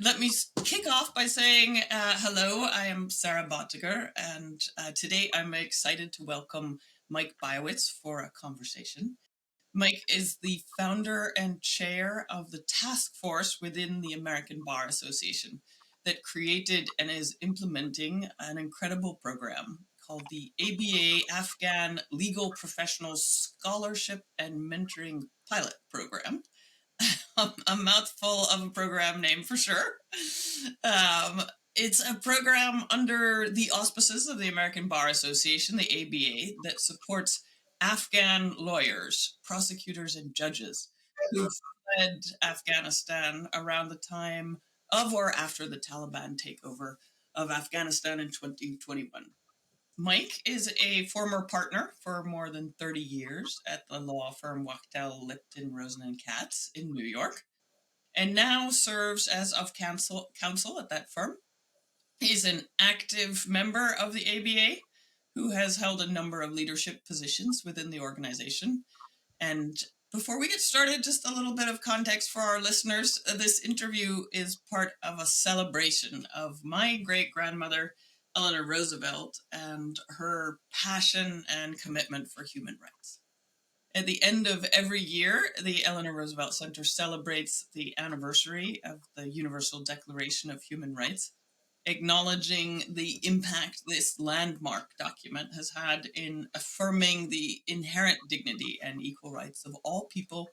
Let me kick off by saying hello. I am Sara Boettiger, and today I'm excited to welcome Mike Byowitz for a conversation. Mike is the founder and chair of the task force within the American Bar Association that created and is implementing an incredible program called the ABA Afghan Legal Professionals Scholarship and Mentoring Pilot Program. A mouthful of a program name for sure. Um, it's a program under the auspices of the American Bar Association, the ABA, that supports Afghan lawyers, prosecutors, and judges who've fled Afghanistan around the time of or after the Taliban takeover of Afghanistan in 2021. Mike is a former partner for more than 30 years at the law firm Wachtell, Lipton, Rosen and Katz in New York, and now serves as of counsel at that firm. He's an active member of the ABA who has held a number of leadership positions within the organization. And before we get started, just a little bit of context for our listeners. This interview is part of a celebration of my great-grandmother, Eleanor Roosevelt, and her passion and commitment for human rights. At the end of every year, the Eleanor Roosevelt Center celebrates the anniversary of the Universal Declaration of Human Rights, acknowledging the impact this landmark document has had in affirming the inherent dignity and equal rights of all people,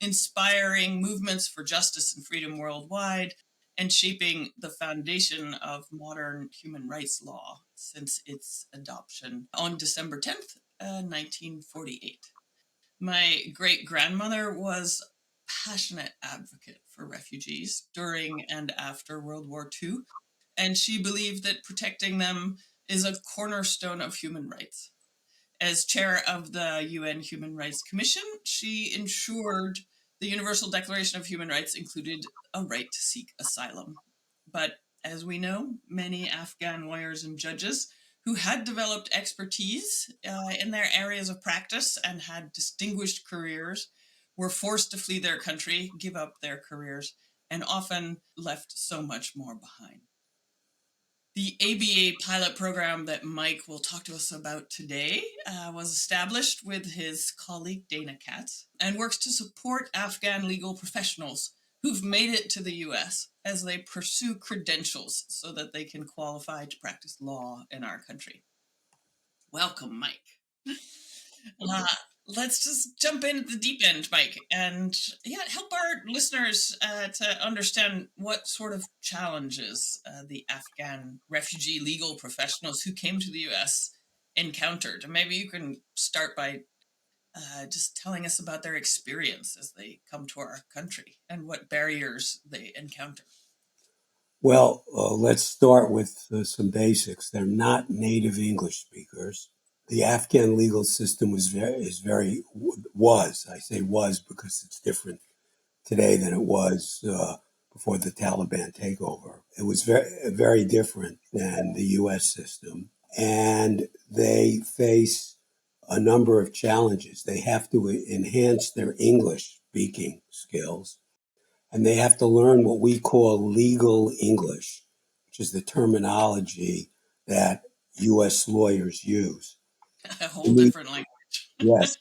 inspiring movements for justice and freedom worldwide, and shaping the foundation of modern human rights law since its adoption on December 10th, 1948. My great-grandmother was a passionate advocate for refugees during and after World War II, and she believed that protecting them is a cornerstone of human rights. As chair of the UN Human Rights Commission, she ensured the Universal Declaration of Human Rights included a right to seek asylum. But as we know, many Afghan lawyers and judges who had developed expertise in their areas of practice and had distinguished careers were forced to flee their country, give up their careers, and often left so much more behind. The ABA pilot program that Mike will talk to us about today was established with his colleague Dana Katz and works to support Afghan legal professionals who've made it to the US as they pursue credentials so that they can qualify to practice law in our country. Welcome, Mike. Uh, let's just jump in at the deep end, Mike, and help our listeners to understand what sort of challenges the Afghan refugee legal professionals who came to the U.S. encountered. And maybe you can start by just telling us about their experience as they come to our country and what barriers they encounter. Well, let's start with some basics. They're not native English speakers. The Afghan legal system was I say was because it's different today than it was before the Taliban takeover. It was very different than the U.S. system. And they face a number of challenges. They have to enhance their English speaking skills, and they have to learn what we call legal English, which is the terminology that U.S. lawyers use. A They whole need, different language. yes,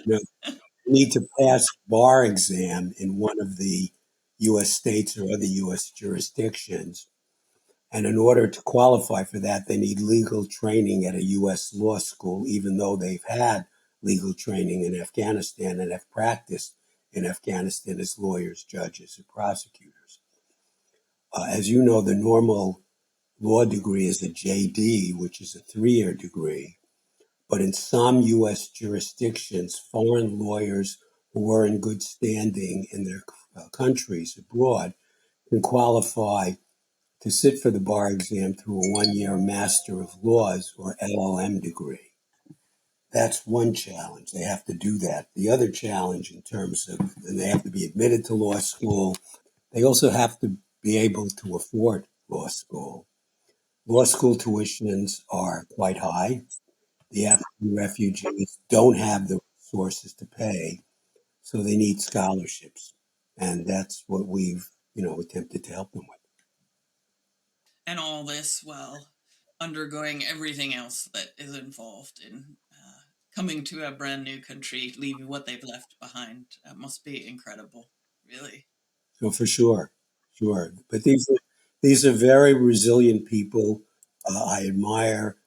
yes. They need to pass bar exam in one of the U.S. states or other U.S. jurisdictions. And in order to qualify for that, they need legal training at a U.S. law school, even though they've had legal training in Afghanistan and have practiced in Afghanistan as lawyers, judges, and prosecutors. As you know, the normal law degree is a JD, which is a 3-year degree. But in some U.S. jurisdictions, foreign lawyers who are in good standing in their countries abroad can qualify to sit for the bar exam through a 1-year Master of Laws or LLM degree. That's one challenge. They have to do that. The other challenge in terms of, and they have to be admitted to law school. They also have to be able to afford law school. Law school tuitions are quite high. The Afghan refugees don't have the resources to pay, so they need scholarships. And that's what we've attempted to help them with. And all this while undergoing everything else that is involved in coming to a brand new country, leaving what they've left behind. Must be incredible, really. So for sure, sure. But these are very resilient people. I admire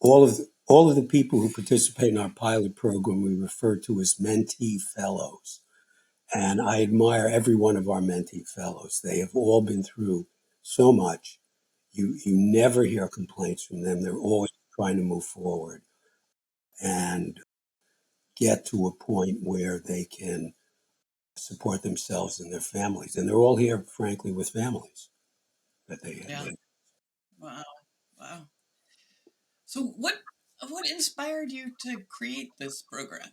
all of the people who participate in our pilot program. We refer to as mentee fellows, and I admire every one of our mentee fellows. They have all been through so much. You never hear complaints from them. They're always trying to move forward and get to a point where they can support themselves and their families. And they're all here, frankly, with families that they have. Yeah. Wow. Wow. So what inspired you to create this program?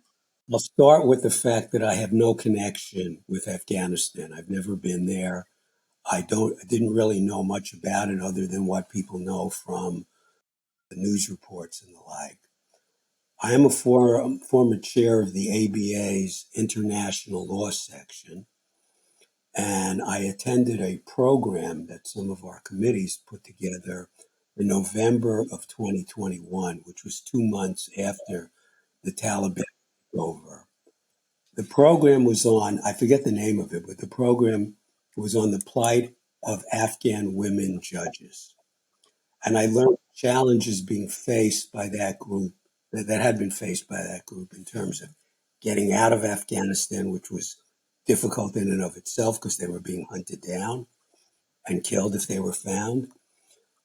I'll start with the fact that I have no connection with Afghanistan. I've never been there. I didn't really know much about it other than what people know from the news reports and the like. I am a former chair of the ABA's International Law Section, and I attended a program that some of our committees put together in November of 2021, which was 2 months after the Taliban took over. The program was on, I forget the name of it, but the program was on the plight of Afghan women judges. And I learned challenges being faced by that group, that had been faced by that group in terms of getting out of Afghanistan, which was difficult in and of itself because they were being hunted down and killed if they were found,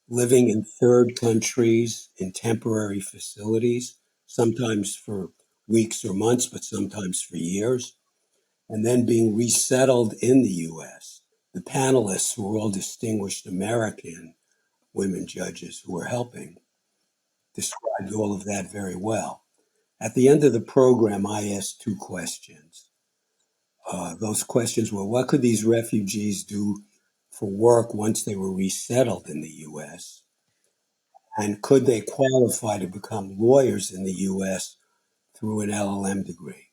living in third countries in temporary facilities, sometimes for weeks or months, but sometimes for years, and then being resettled in the US. The panelists, who were all distinguished American women judges who were helping, described all of that very well. At the end of the program, I asked two questions. Those questions were, what could these refugees do for work once they were resettled in the US? And could they qualify to become lawyers in the US through an LLM degree?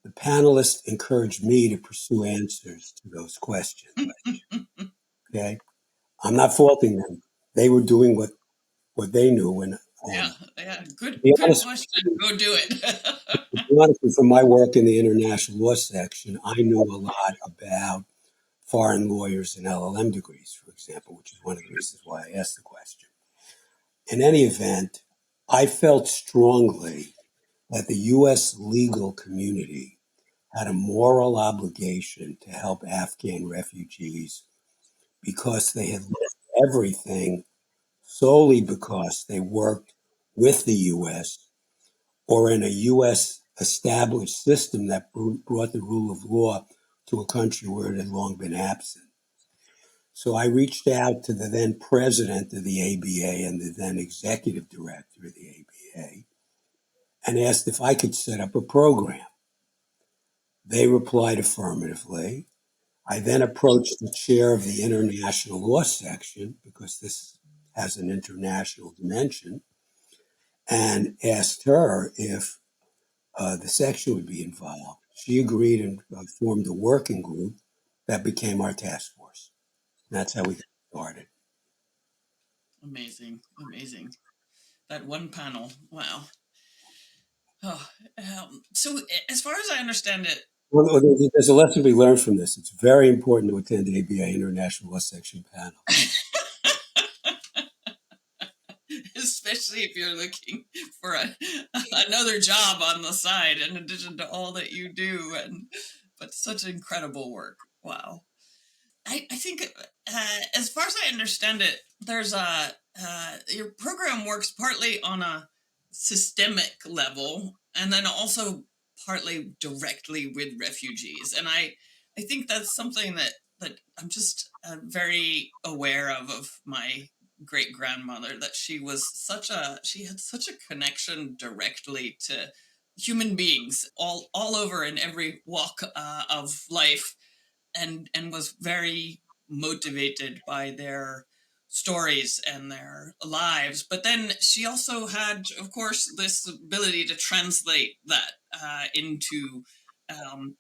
The panelists encouraged me to pursue answers to those questions. Okay. I'm not faulting them. They were doing what they knew. And Yeah, yeah. to Good be good honest question. with Go do it. to be honest with you, from my work in the international law section, I knew a lot about foreign lawyers and LLM degrees, for example, which is one of the reasons why I asked the question. In any event, I felt strongly that the U.S. legal community had a moral obligation to help Afghan refugees because they had lost everything solely because they worked with the U.S. or in a U.S. established system that brought the rule of law to a country where it had long been absent. So I reached out to the then president of the ABA and the then executive director of the ABA and asked if I could set up a program. They replied affirmatively. I then approached the chair of the international law section because this has an international dimension and asked her if the section would be involved. She agreed and formed a working group that became our task force. That's how we got started. Amazing, amazing. That one panel. Wow. Oh, so as far as I understand it, Well, there's a lesson to be learned from this. It's very important to attend ABA International Law Section panels. especially if you're looking for another job on the side in addition to all that you do, and but such incredible work. Wow. I think, as far as I understand it, there's your program works partly on a systemic level, and then also partly directly with refugees. And I think that's something that I'm just very aware of my great grandmother, that she had such a connection directly to human beings all over in every walk of life, and was very motivated by their stories and their lives. But then she also had, of course, this ability to translate that into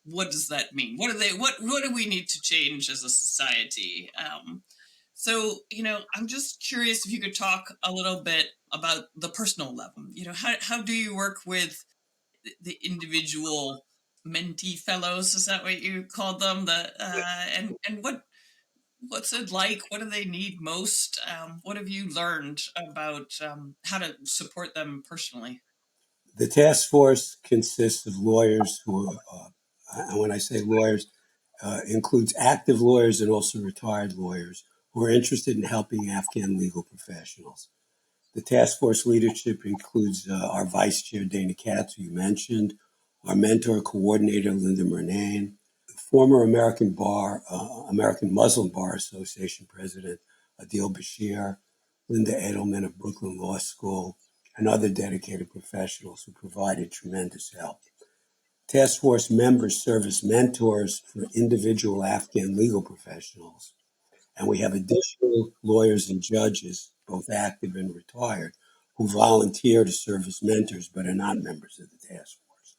What does that mean? What do they? What do we need to change as a society? So, I'm just curious if you could talk a little bit about the personal level. How do you work with the individual mentee fellows? Is that what you called them? And what's it like? What do they need most? What have you learned about how to support them personally? The task force consists of lawyers who, and when I say lawyers, includes active lawyers and also retired lawyers who are interested in helping Afghan legal professionals. The task force leadership includes our vice chair, Dana Katz, who you mentioned, our mentor coordinator, Linda Murnane, former American Muslim Bar Association president, Adil Bashir, Linda Edelman of Brooklyn Law School, and other dedicated professionals who provided tremendous help. Task force members serve as mentors for individual Afghan legal professionals, and we have additional lawyers and judges, both active and retired, who volunteer to serve as mentors but are not members of the task force.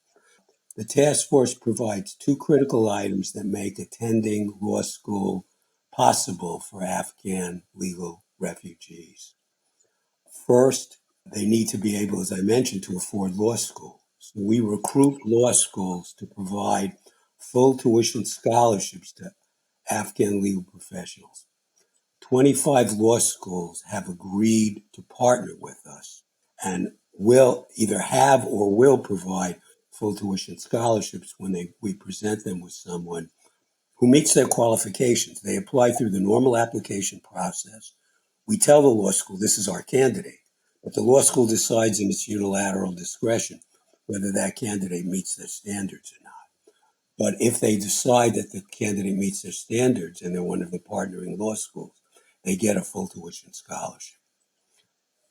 The task force provides two critical items that make attending law school possible for Afghan legal refugees. First, they need to be able, as I mentioned, to afford law school. So we recruit law schools to provide full tuition scholarships to Afghan legal professionals. 25 law schools have agreed to partner with us and will either have or will provide full tuition scholarships when we present them with someone who meets their qualifications. They apply through the normal application process. We tell the law school this is our candidate, but the law school decides in its unilateral discretion whether that candidate meets their standards or not. But if they decide that the candidate meets their standards and they're one of the partnering law schools, they get a full tuition scholarship.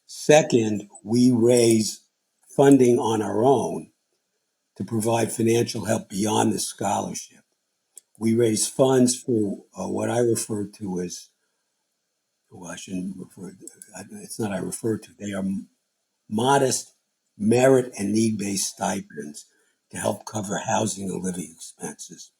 Second, we raise funding on our own to provide financial help beyond the scholarship. We raise funds for what I refer to as, well, I shouldn't refer, it's not I refer to, they are modest merit and need-based stipends to help cover housing and living expenses.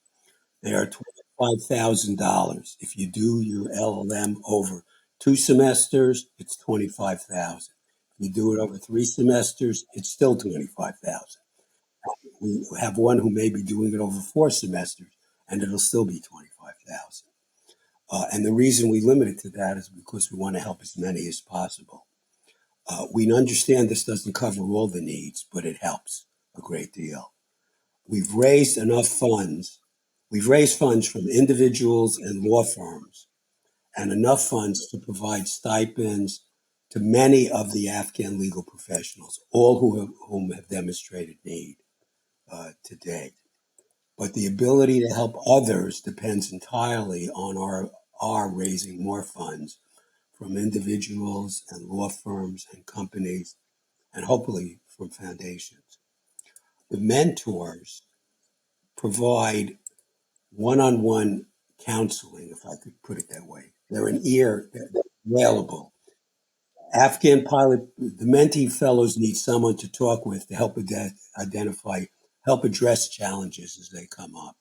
They are $25,000. If you do your LLM over 2 semesters, it's 25,000. If you do it over 3 semesters, it's still 25,000. We have one who may be doing it over 4 semesters, and it'll still be 25,000. And the reason we limit it to that is because we want to help as many as possible. We understand this doesn't cover all the needs, but it helps a great deal. We've raised enough funds. We've raised funds from individuals and law firms and enough funds to provide stipends to many of the Afghan legal professionals, all whom have demonstrated need to date. But the ability to help others depends entirely on our raising more funds from individuals and law firms and companies, and hopefully from foundations. The mentors provide one-on-one counseling, if I could put it that way. They're an ear, they're available. Afghan pilot, the mentee fellows need someone to talk with to help identify, help address challenges as they come up.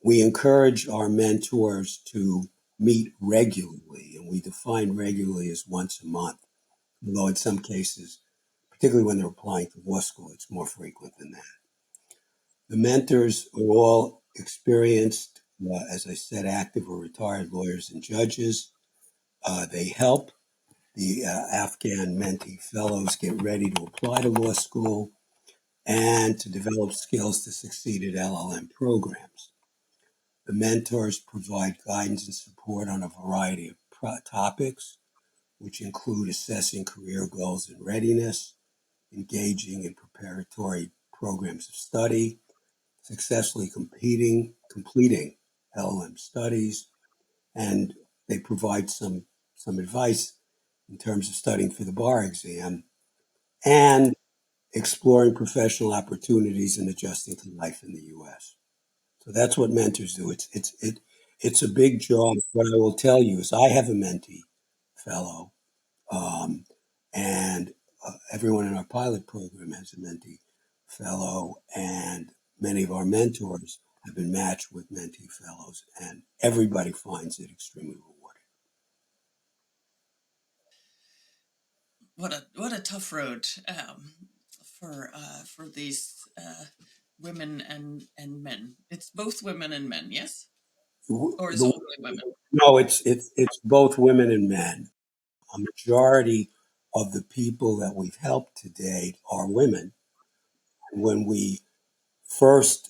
We encourage our mentors to meet regularly, and we define regularly as once a month, although in some cases, particularly when they're applying to law school, it's more frequent than that. The mentors are all experienced, as I said, active or retired lawyers and judges. They help the Afghan mentee fellows get ready to apply to law school and to develop skills to succeed at LLM programs. The mentors provide guidance and support on a variety of topics, which include assessing career goals and readiness, engaging in preparatory programs of study, successfully completing LLM studies, and they provide some advice in terms of studying for the bar exam and exploring professional opportunities and adjusting to life in the U.S. So that's what mentors do. It's a big job. What I will tell you is I have a mentee fellow, um, and everyone in our pilot program has a mentee fellow, and many of our mentors have been matched with mentee fellows, and everybody finds it extremely rewarding. What a tough road for these women and men. It's both women and men, yes, or is it The, only women? no, it's both women and men. A majority of the people that we've helped to date are women. And when we first,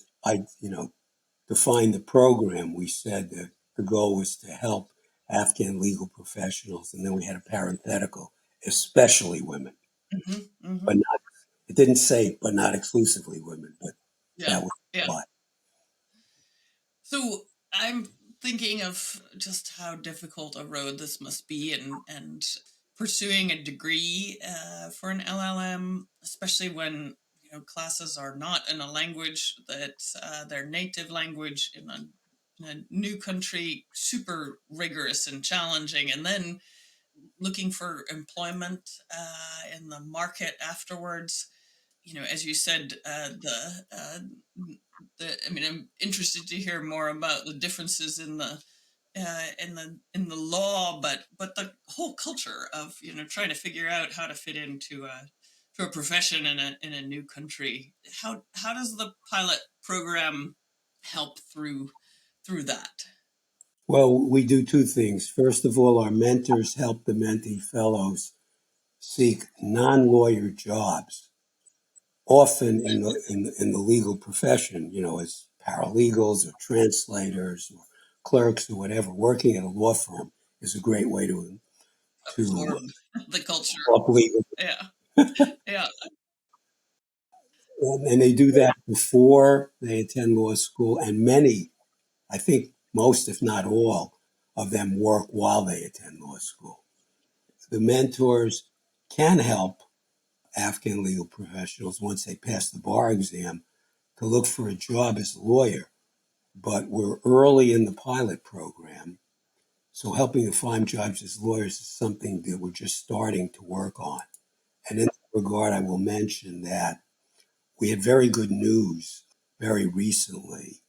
defined the program, we said that the goal was to help Afghan legal professionals, and then we had a parenthetical, especially women. But Mm-hmm. not, it didn't say, but not exclusively women, but Yeah, that was yeah. why. So I'm thinking of just how difficult a road this must be, and pursuing a degree for an LLM, especially when classes are not in a language that their native language in a new country, super rigorous and challenging, and then looking for employment in the market afterwards. As you said, I mean, I'm interested to hear more about the differences in the law, but the whole culture of trying to figure out how to fit into a profession in a new country. How does the pilot program help through that? Well, we do two things. First of all, our mentors help the mentee fellows seek non-lawyer jobs, often in the legal profession, as paralegals or translators or clerks or whatever. Working at a law firm is a great way to Absorb the culture. up legal. Yeah, yeah. And they do that before they attend law school, and many, I think most, if not all, of them work while they attend law school. The mentors can help Afghan legal professionals once they pass the bar exam to look for a job as a lawyer, but we're early in the pilot program. So helping to find jobs as lawyers is something that we're just starting to work on. And in that regard, I will mention that we had very good news very recently.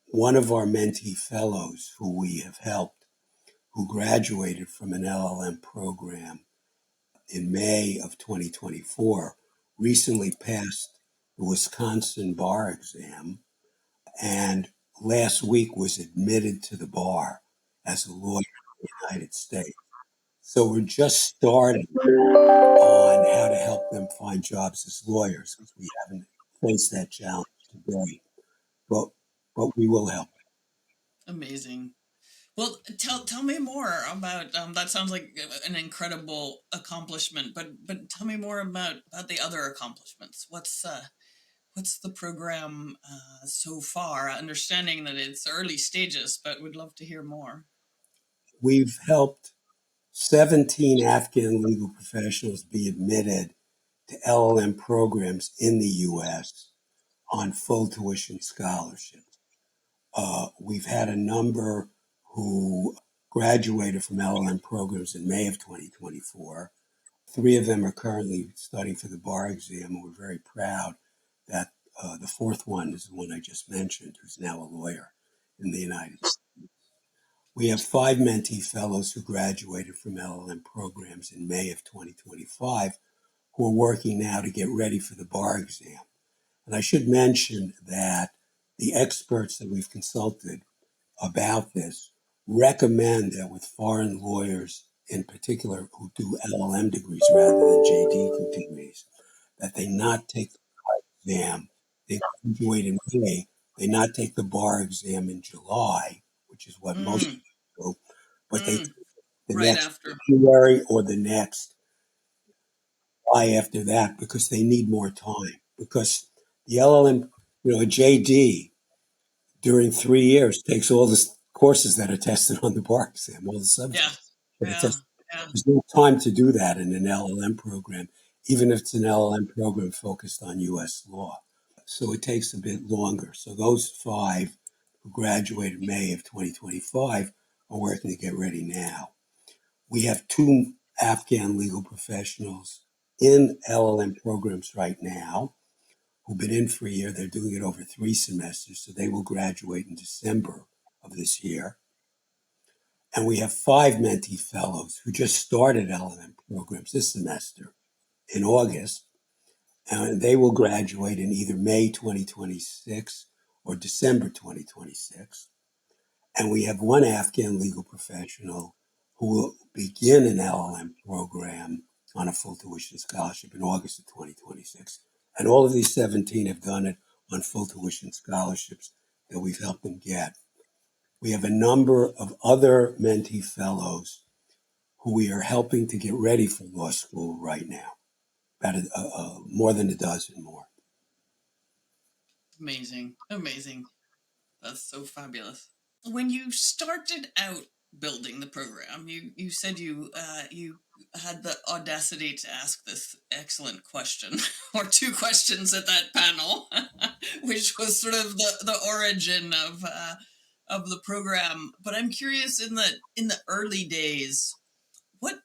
One of our mentee fellows who we have helped, who graduated from an LLM program in May of 2024, recently passed the Wisconsin bar exam and last week was admitted to the bar as a lawyer in the United States. So we're just starting on how to help them find jobs as lawyers because we haven't faced that challenge today. But but we will help. Amazing. Well, tell me more about that. Sounds like an incredible accomplishment, but tell me more about the other accomplishments. What's the program so far? Understanding that it's early stages, but would love to hear more. We've helped 17 Afghan legal professionals be admitted to LLM programs in the U.S. on full tuition scholarships. We've had a number who graduated from LLM programs in May of 2024. Three of them are currently studying for the bar exam, and we're very proud that the fourth one is the one I just mentioned, who's now a lawyer in the United States. We have five mentee fellows who graduated from LLM programs in May of 2025 who are working now to get ready for the bar exam. And I should mention that the experts that we've consulted about this recommend that with foreign lawyers in particular who do LLM degrees rather than JD degrees, that they not take the exam. They graduate in May. They not take the bar exam in July, which is what most Mm, do, but they mm, take the right next after. February or the next July after that because they need more time. Because the LLM, a JD during 3 years takes all the courses that are tested on the bar exam, all the Yeah, subjects that are yeah, tested. yeah. There's no time to do that in an LLM program, even if it's an LLM program focused on U.S. law. So it takes a bit longer. So those five who graduated May of 2025 are working to get ready now. We have two Afghan legal professionals in LLM programs right now who've been in for a year. They're doing it over 3 semesters, so they will graduate in December of this year. And we have 5 mentee fellows who just started LLM programs this semester in August, and they will graduate in either May 2026 or December 2026. And we have 1 Afghan legal professional who will begin an LLM program on a full tuition scholarship in August of 2026. And all of these 17 have done it on full tuition scholarships that we've helped them get. We have a number of other mentee fellows who we are helping to get ready for law school right now, about more than a dozen more. Amazing. Amazing. That's so fabulous. When you started out building the program, you said you had the audacity to ask this excellent question, or 2 questions at that panel, which was sort of the origin of the program. But I'm curious, in the early days, what,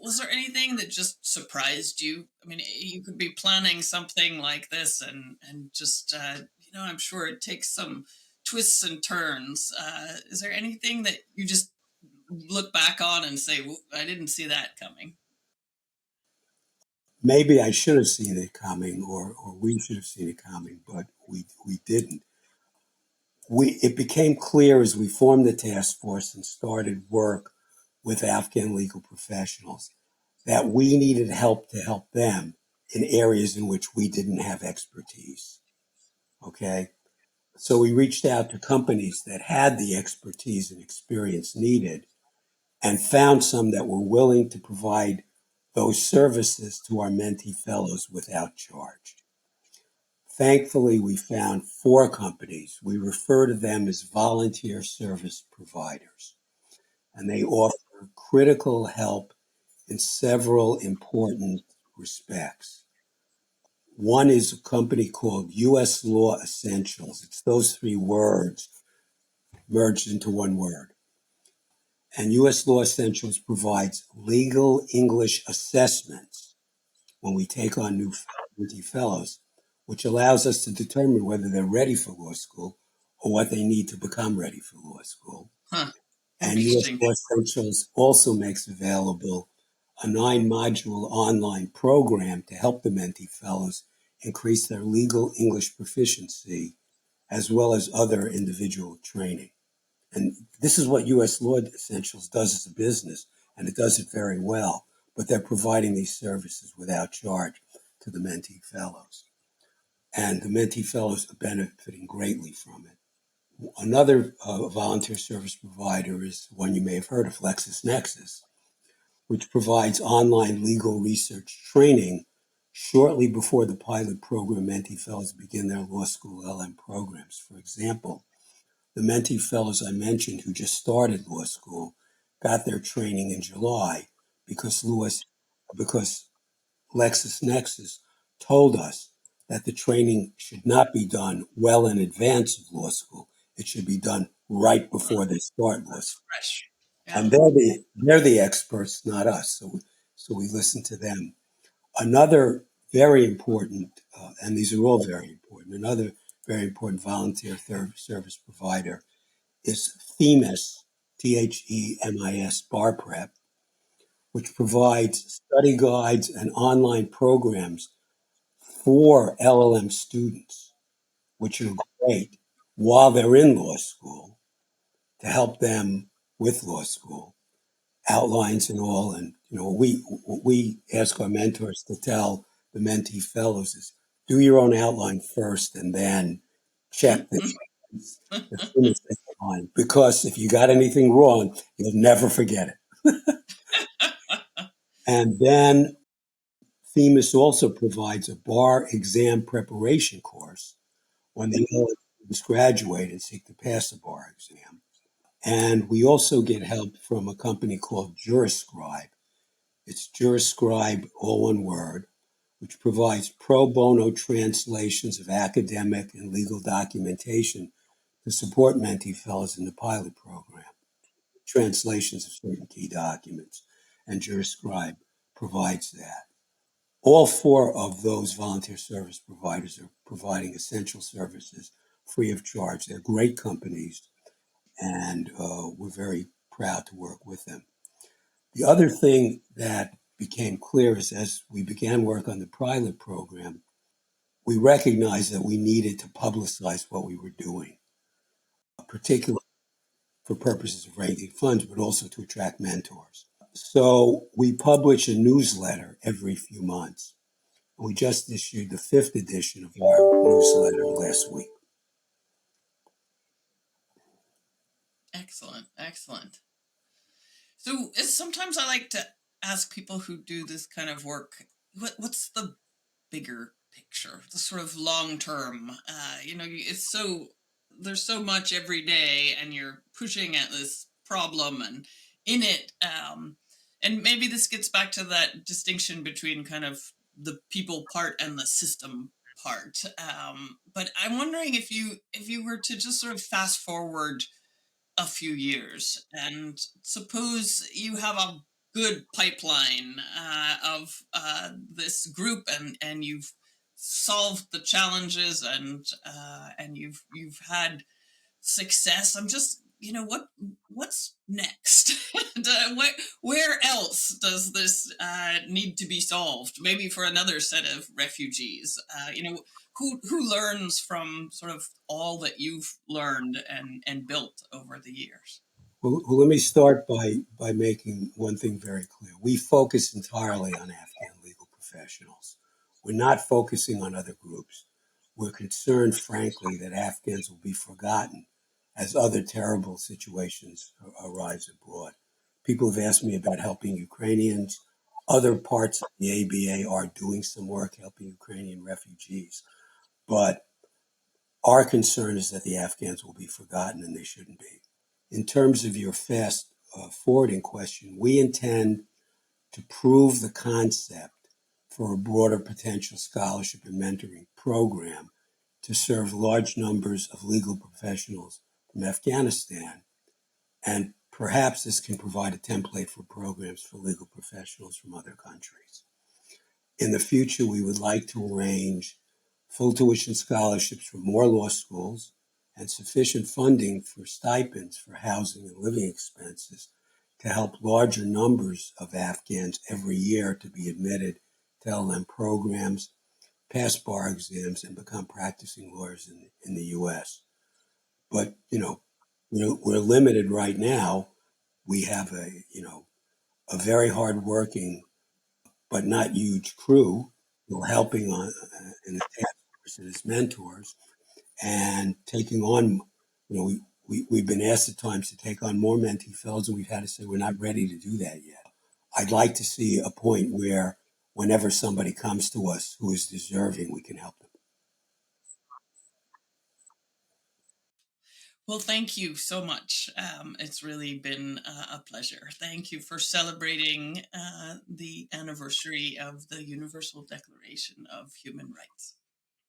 was there anything that just surprised you? I mean, you could be planning something like this, and just I'm sure it takes some twists and turns. Is there anything that you just look back on and say, I didn't see that coming? Maybe I should have seen it coming, or we should have seen it coming, but we didn't. It became clear as we formed the task force and started work with Afghan legal professionals that we needed help to help them in areas in which we didn't have expertise. Okay. So we reached out to companies that had the expertise and experience needed and found some that were willing to provide those services to our mentee fellows without charge. Thankfully, we found 4 companies. We refer to them as volunteer service providers, and they offer critical help in several important respects. One is a company called U.S. Law Essentials. It's those 3 words merged into one word. And U.S. Law Essentials provides legal English assessments when we take on new faculty fellows, which allows us to determine whether they're ready for law school or what they need to become ready for law school. Huh. And U.S. Interesting. Law Essentials also makes available a 9-module online program to help the mentee fellows increase their legal English proficiency, as well as other individual training. And this is what U.S. Law Essentials does as a business, and it does it very well. But they're providing these services without charge to the mentee fellows. And the mentee fellows are benefiting greatly from it. Another volunteer service provider is one you may have heard of, LexisNexis, which provides online legal research training shortly before the pilot program mentee fellows begin their law school LM programs. For example, the mentee fellows I mentioned who just started law school got their training in July because LexisNexis told us that the training should not be done well in advance of law school. It should be done right before they start law That's school. fresh. Yeah. And they're the experts, not us. So we listen to them. Another very important, and these are all very important, another very important volunteer service provider is Themis, THEMIS Bar Prep, which provides study guides and online programs for LLM students, which are great while they're in law school to help them with law school, outlines and all. And, what we ask our mentors to tell the mentee fellows is do your own outline first and then check the Themis outline, because if you got anything wrong, you'll never forget it. And then Themis also provides a bar exam preparation course when the students graduate and seek to pass the bar exam. And we also get help from a company called Juriscribe. It's Juriscribe, all one word, which provides pro bono translations of academic and legal documentation to support mentee fellows in the pilot program, translations of certain key documents. And Juriscribe provides that. All four of those volunteer service providers are providing essential services free of charge. They're great companies, and we're very proud to work with them. The other thing that became clear is as we began work on the pilot program, we recognized that we needed to publicize what we were doing, particularly for purposes of raising funds, but also to attract mentors. So we publish a newsletter every few months. We just issued the fifth edition of our newsletter last week. Excellent, excellent. So sometimes I like to ask people who do this kind of work, what's the bigger picture, the sort of long term? It's there's so much every day, and you're pushing at this problem and in it. And maybe this gets back to that distinction between kind of the people part and the system part. But I'm wondering if you were to just sort of fast forward a few years and suppose you have a good pipeline of this group, and you've solved the challenges, and you've had success. I'm just, what's next? And, where else does this need to be solved? Maybe for another set of refugees. Who learns from sort of all that you've learned and built over the years? Well, let me start by making one thing very clear. We focus entirely on Afghan legal professionals. We're not focusing on other groups. We're concerned, frankly, that Afghans will be forgotten as other terrible situations arise abroad. People have asked me about helping Ukrainians. Other parts of the ABA are doing some work helping Ukrainian refugees. But our concern is that the Afghans will be forgotten, and they shouldn't be. In terms of your fast forwarding question, we intend to prove the concept for a broader potential scholarship and mentoring program to serve large numbers of legal professionals from Afghanistan. And perhaps this can provide a template for programs for legal professionals from other countries. In the future, we would like to arrange full tuition scholarships for more law schools and sufficient funding for stipends for housing and living expenses to help larger numbers of Afghans every year to be admitted to LM programs, pass bar exams, and become practicing lawyers in the U.S. But, we're limited right now. We have a very hardworking but not huge crew helping on in the task force and as mentors and taking on, we've been asked at times to take on more mentee fellows, and we've had to say we're not ready to do that yet. I'd like to see a point where whenever somebody comes to us who is deserving, we can help them. Well, thank you so much. It's really been a pleasure. Thank you for celebrating the anniversary of the Universal Declaration of Human Rights.